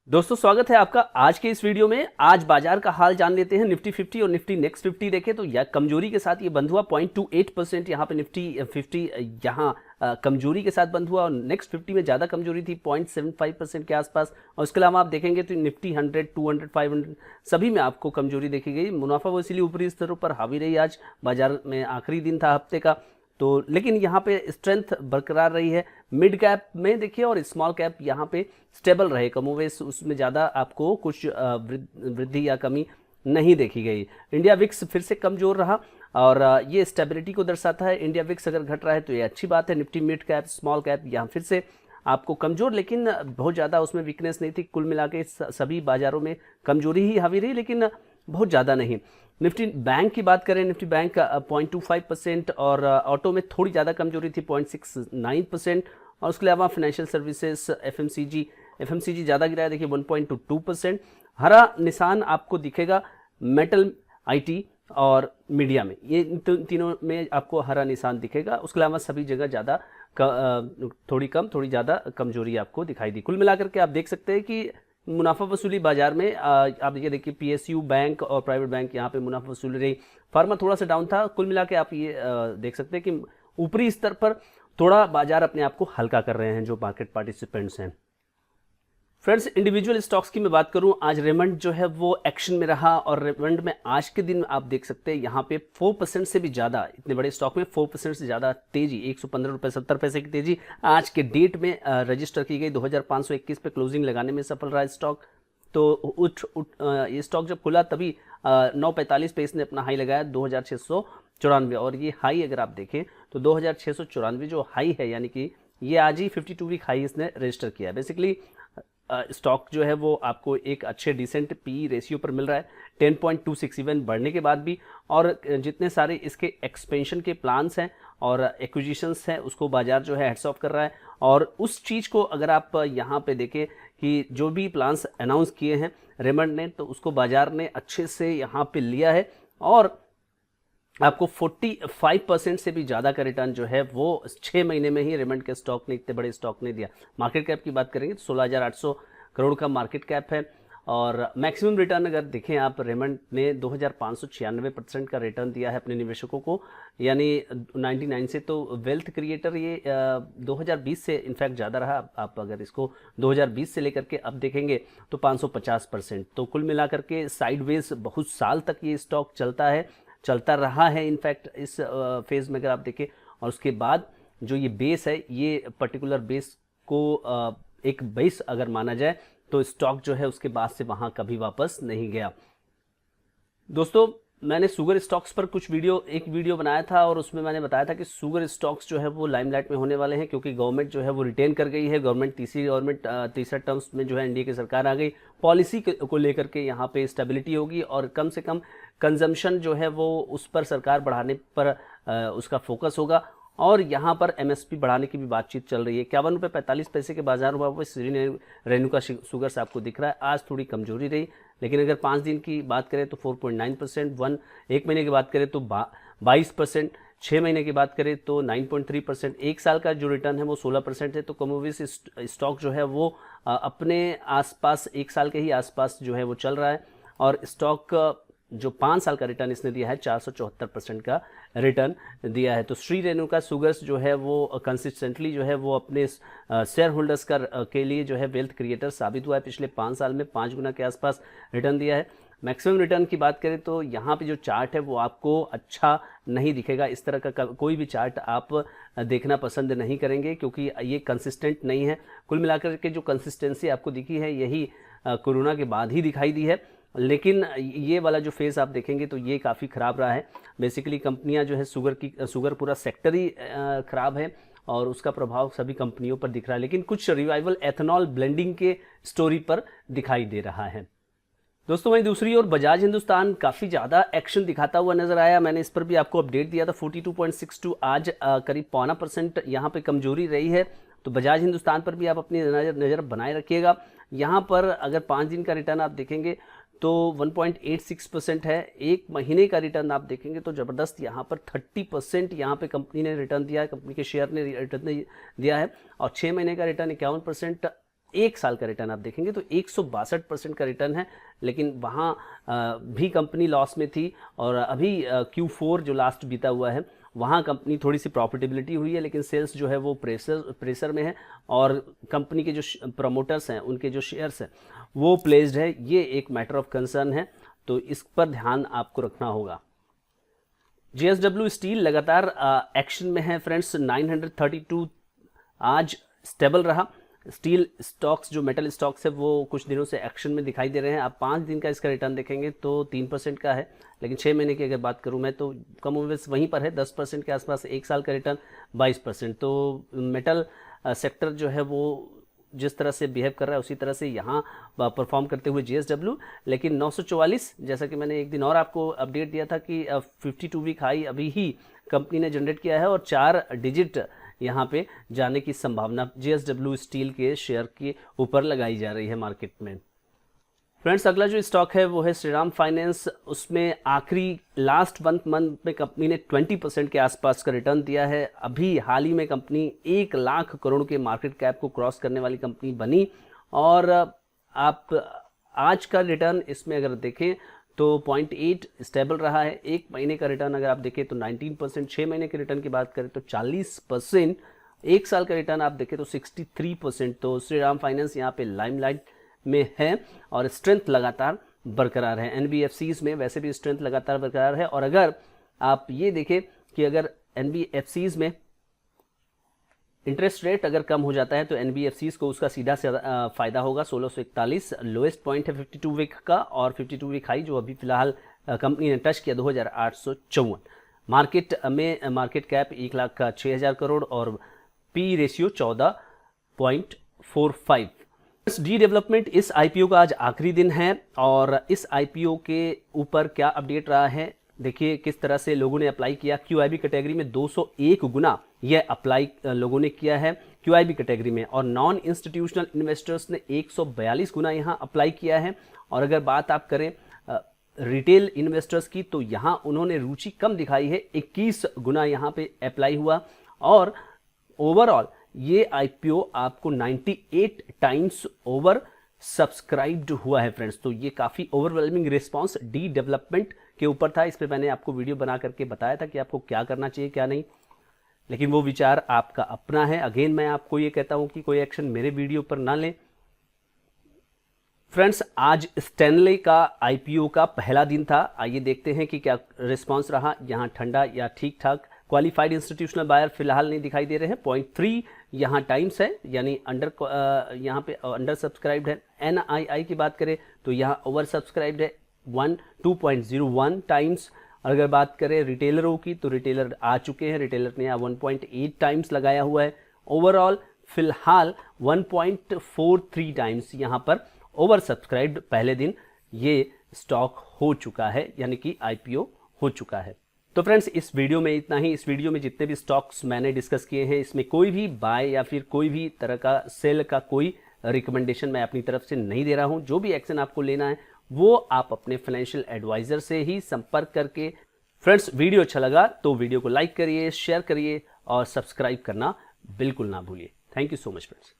दोस्तों स्वागत है आपका आज के इस वीडियो में। आज बाजार का हाल जान लेते हैं। निफ्टी 50 और निफ्टी नेक्स्ट 50 देखें तो यह कमजोरी के साथ ये बंद हुआ 0.28%। यहाँ पे निफ्टी 50 यहाँ कमजोरी के साथ बंद हुआ और नेक्स्ट 50 में ज़्यादा कमजोरी थी 0.75% के आसपास। और उसके अलावा आप देखेंगे तो निफ्टी 100, 200, 500 सभी में आपको कमजोरी देखी गई। मुनाफा वसूली ऊपरी स्तरों पर हावी रही। आज बाजार में आखिरी दिन था हफ्ते का, तो लेकिन यहाँ पे स्ट्रेंथ बरकरार रही है। मिड कैप में देखिए और स्मॉल कैप यहाँ पे स्टेबल रहे, कमोवेश उसमें ज़्यादा आपको कुछ वृद्धि या कमी नहीं देखी गई। इंडिया विक्स फिर से कमज़ोर रहा और ये स्टेबिलिटी को दर्शाता है। इंडिया विक्स अगर घट रहा है तो ये अच्छी बात है। Nifty mid cap small cap यहाँ फिर से आपको कमज़ोर, लेकिन बहुत ज़्यादा उसमेमें वीकनेस नहीं थी। कुल मिला के सभी बाज़ारों में कमजोरी ही हावी रही, लेकिन बहुत ज़्यादा नहीं। निफ्टी बैंक की बात करें, निफ्टी बैंक का 0.25% और ऑटो में थोड़ी ज़्यादा कमजोरी थी 0.69%। और उसके अलावा फाइनेंशियल सर्विसेज एफएमसीजी ज़्यादा गिरा है, देखिए 1.22%। हरा निशान आपको दिखेगा मेटल, आईटी और मीडिया में, ये तीनों में आपको हरा निशान दिखेगा। उसके अलावा सभी जगह ज़्यादा थोड़ी कम थोड़ी ज़्यादा कमजोरी आपको दिखाई दी। कुल मिलाकर के आप देख सकते हैं कि मुनाफा वसूली बाजार में आप ये देखिए पीएसयू बैंक और प्राइवेट बैंक यहाँ पे मुनाफा वसूली रही। फार्मा थोड़ा सा डाउन था। कुल मिला के आप ये देख सकते हैं कि ऊपरी स्तर पर थोड़ा बाजार अपने आप को हल्का कर रहे हैं जो मार्केट पार्टिसिपेंट्स हैं। फ्रेंड्स, इंडिविजुअल स्टॉक्स की मैं बात करूं, आज रेमंड जो है वो एक्शन में रहा और रेमंड में आज के दिन आप देख सकते हैं यहाँ पे 4% से भी ज़्यादा, इतने बड़े स्टॉक में 4% से ज़्यादा तेजी, 115 रुपये 70 पैसे की तेजी आज के डेट में रजिस्टर की गई। 2521 पे क्लोजिंग लगाने में सफल रहा स्टॉक। तो ये स्टॉक जब खुला तभी 945 पे इसने अपना हाई लगाया 2694, और ये हाई अगर आप देखें तो 2694 जो हाई है, यानी कि ये आज ही 52 वीक हाई इसने रजिस्टर किया है। बेसिकली स्टॉक जो है वो आपको एक अच्छे डिसेंट पी रेशियो पर मिल रहा है 10.26 इवन बढ़ने के बाद भी। और जितने सारे इसके एक्सपेंशन के प्लान्स हैं और एक्विजिशंस हैं उसको बाजार जो है हेड्स ऑफ कर रहा है। और उस चीज़ को अगर आप यहाँ पे देखें कि जो भी प्लान्स अनाउंस किए हैं रेमंड ने, तो उसको बाजार ने अच्छे से यहाँ पे लिया है और आपको 45% से भी ज़्यादा का रिटर्न जो है वो 6 महीने में ही रेमंड के स्टॉक ने, इतने बड़े स्टॉक ने दिया। मार्केट कैप की बात करेंगे तो 16,800 करोड़ का मार्केट कैप है और मैक्सिमम रिटर्न अगर देखें आप, रेमंड ने 2,596% का रिटर्न दिया है अपने निवेशकों को, यानी 99 से। तो वेल्थ क्रिएटर ये 2020 से इनफैक्ट ज़्यादा रहा। आप अगर इसको 2020 से लेकर के अब देखेंगे तो 550%। तो कुल मिलाकर के साइडवेज बहुत साल तक ये स्टॉक चलता रहा है इनफैक्ट इस फेज़ में अगर आप देखें। और उसके बाद जो ये बेस है, ये पर्टिकुलर बेस को एक बेस अगर माना जाए तो स्टॉक जो है उसके बाद से वहाँ कभी वापस नहीं गया। दोस्तों, मैंने शुगर स्टॉक्स पर एक वीडियो बनाया था और उसमें मैंने बताया था कि शुगर स्टॉक्स जो है वो लाइमलाइट में होने वाले हैं, क्योंकि गवर्नमेंट जो है वो रिटेन कर गई है। तीसरा टर्म्स में जो है एनडीए की सरकार आ गई। पॉलिसी को लेकर के यहाँ पे स्टेबिलिटी होगी और कम से कम कंजम्पशन जो है वो उस पर सरकार बढ़ाने पर उसका फोकस होगा। और यहाँ पर एमएसपी बढ़ाने की भी बातचीत चल रही है। 51.45 रुपये के बाजार हुआ वो श्री रेणुका शुगर्स आपको दिख रहा है। आज थोड़ी कमजोरी रही, लेकिन अगर 5 दिन की बात करें तो 4.9%, एक महीने की बात करें तो 22%, 6 महीने की बात करें तो 9.3%, एक साल का जो रिटर्न है वो 16% है। तो कमोवेश स्टॉक जो है वो अपने आसपास, एक साल के ही आसपास जो है वो चल रहा है। और स्टॉक जो 5 साल का रिटर्न इसने दिया है 474% का रिटर्न दिया है। तो श्री रेणुका शुगर्स जो है वो कंसिस्टेंटली जो है वो अपने शेयर होल्डर्स के लिए जो है वेल्थ क्रिएटर साबित हुआ है। पिछले 5 साल में 5 गुना के आसपास रिटर्न दिया है। मैक्सिमम रिटर्न की बात करें तो यहाँ पे जो चार्ट है वो आपको अच्छा नहीं दिखेगा। इस तरह का कोई भी चार्ट आप देखना पसंद नहीं करेंगे, क्योंकि ये कंसिस्टेंट नहीं है। कुल मिलाकर के जो कंसिस्टेंसी आपको दिखी है यही कोरोना के बाद ही दिखाई दी है। लेकिन ये वाला जो फेज़ आप देखेंगे तो ये काफ़ी ख़राब रहा है। बेसिकली कंपनियां जो है शुगर पूरा सेक्टर ही ख़राब है और उसका प्रभाव सभी कंपनियों पर दिख रहा है। लेकिन कुछ रिवाइवल एथेनॉल ब्लेंडिंग के स्टोरी पर दिखाई दे रहा है। दोस्तों, वहीं दूसरी ओर बजाज हिंदुस्तान काफ़ी ज़्यादा एक्शन दिखाता हुआ नजर आया। मैंने इस पर भी आपको अपडेट दिया था। 42.62 आज करीब 0.25% यहाँ पे कमजोरी रही है। तो बजाज हिंदुस्तान पर भी आप अपनी नज़र बनाए रखिएगा। यहाँ पर अगर 5 दिन का रिटर्न आप देखेंगे तो 1.86% है। एक महीने का रिटर्न आप देखेंगे तो ज़बरदस्त यहाँ पर 30% यहाँ पे कंपनी ने रिटर्न दिया है, कंपनी के शेयर ने रिटर्न दिया है। और 6 महीने का रिटर्न 51%, 1 साल का रिटर्न आप देखेंगे तो 162% का रिटर्न है, लेकिन वहाँ भी कंपनी लॉस में थी। और अभी Q4 जो लास्ट बीता हुआ है वहाँ कंपनी थोड़ी सी प्रॉफिटेबिलिटी हुई है, लेकिन सेल्स जो है वो प्रेशर में है, और कंपनी के जो प्रमोटर्स हैं उनके जो शेयर्स हैं वो प्लेस्ड है। ये एक मैटर ऑफ कंसर्न है, तो इस पर ध्यान आपको रखना होगा। JSW स्टील लगातार एक्शन में है फ्रेंड्स। 932 आज स्टेबल रहा। स्टील स्टॉक्स जो मेटल स्टॉक्स है वो कुछ दिनों से एक्शन में दिखाई दे रहे हैं। आप 5 दिन का इसका रिटर्न देखेंगे तो 3% का है, लेकिन 6 महीने की अगर बात करूं मैं तो कमोवेश वहीं पर है 10% के आसपास। 1 साल का रिटर्न 22%। तो मेटल सेक्टर जो है वो जिस तरह से बिहेव कर रहा है उसी तरह से यहाँ परफॉर्म करते हुए JSW। लेकिन 944, जैसा कि मैंने एक दिन और आपको अपडेट दिया था कि 52 वीक हाई अभी ही कंपनी ने जनरेट किया है और 4 डिजिट यहाँ पे जाने की संभावना JSW स्टील के शेयर के ऊपर लगाई जा रही है मार्केट में। फ्रेंड्स, अगला जो स्टॉक है वो है श्रीराम फाइनेंस। उसमें आखिरी लास्ट 1 मंथ में कंपनी ने 20% के आसपास का रिटर्न दिया है। अभी हाल ही में कंपनी 1 लाख करोड़ के मार्केट कैप को क्रॉस करने वाली कंपनी बनी, और आप आज का रिटर्न इसमें अगर देखें तो 0.8 स्टेबल रहा है। 1 महीने का रिटर्न अगर आप देखें तो 19%, 6 महीने के रिटर्न की बात करें तो 40%, 1 साल का रिटर्न आप देखें तो 63%। तो श्रीराम फाइनेंस यहाँ पे लाइमलाइट में है और स्ट्रेंथ लगातार बरकरार है। NBFCs में वैसे भी स्ट्रेंथ लगातार बरकरार है। और अगर आप ये देखें कि अगर NBFCs में इंटरेस्ट रेट अगर कम हो जाता है तो NBFCs को उसका सीधा से फायदा होगा। 1641 लोएस्ट पॉइंट है 52 वीक का, और 52 वीक हाई जो अभी फिलहाल कंपनी ने टच किया 2854। मार्केट में मार्केट कैप 1,06,000 करोड़ और पी रेशियो 14.45। डी डेवलपमेंट इस IPO का आज आखिरी दिन है, और इस IPO के ऊपर क्या अपडेट रहा है देखिए किस तरह से लोगों ने अप्लाई किया। QIB कैटेगरी में 201 गुना यह अप्लाई लोगों ने किया है QIB कैटेगरी में, और नॉन इंस्टीट्यूशनल इन्वेस्टर्स ने 142 गुना यहाँ अप्लाई किया है। और अगर बात आप करें रिटेल इन्वेस्टर्स की तो यहाँ उन्होंने रुचि कम दिखाई है, 21 गुना यहाँ पे अप्लाई हुआ। और ओवरऑल ये IPO आपको 98 टाइम्स ओवर सब्सक्राइब्ड हुआ है फ्रेंड्स। तो ये काफ़ी ओवरवेलमिंग रिस्पांस डी डेवलपमेंट के ऊपर था। इस पे मैंने आपको वीडियो बना करके बताया था कि आपको क्या करना चाहिए क्या नहीं, लेकिन वो विचार आपका अपना है। अगेन मैं आपको ये कहता हूं कि कोई एक्शन मेरे वीडियो पर ना लें। फ्रेंड्स, आज स्टैनले का IPO का पहला दिन था। आइए देखते हैं कि क्या रिस्पांस रहा। यहाँ ठंडा या ठीक ठाक। क्वालिफाइड इंस्टीट्यूशनल बायर फिलहाल नहीं दिखाई दे रहे हैं। 0.3 यहाँ टाइम्स है, यानी यहाँ पे अंडर सब्सक्राइब्ड है। NII की बात करें तो यहाँ ओवर सब्सक्राइब्ड है 2.01 टाइम्स। अगर बात करें रिटेलरों की तो रिटेलर आ चुके हैं, रिटेलर ने यहाँ 1.8 टाइम्स लगाया हुआ है। ओवरऑल फिलहाल 1.43 टाइम्स यहाँ पर ओवर सब्सक्राइब्ड पहले दिन ये स्टॉक हो चुका है, यानी कि IPO हो चुका है। तो फ्रेंड्स, इस वीडियो में इतना ही। इस वीडियो में जितने भी स्टॉक्स मैंने डिस्कस किए हैं इसमें कोई भी बाय या फिर कोई भी तरह का सेल का कोई रिकमेंडेशन मैं अपनी तरफ से नहीं दे रहा हूं। जो भी एक्शन आपको लेना है वो आप अपने फाइनेंशियल एडवाइजर से ही संपर्क करके। फ्रेंड्स, वीडियो अच्छा लगा तो वीडियो को लाइक करिए, शेयर करिए और सब्सक्राइब करना बिल्कुल ना भूलिए। Thank you so much friends.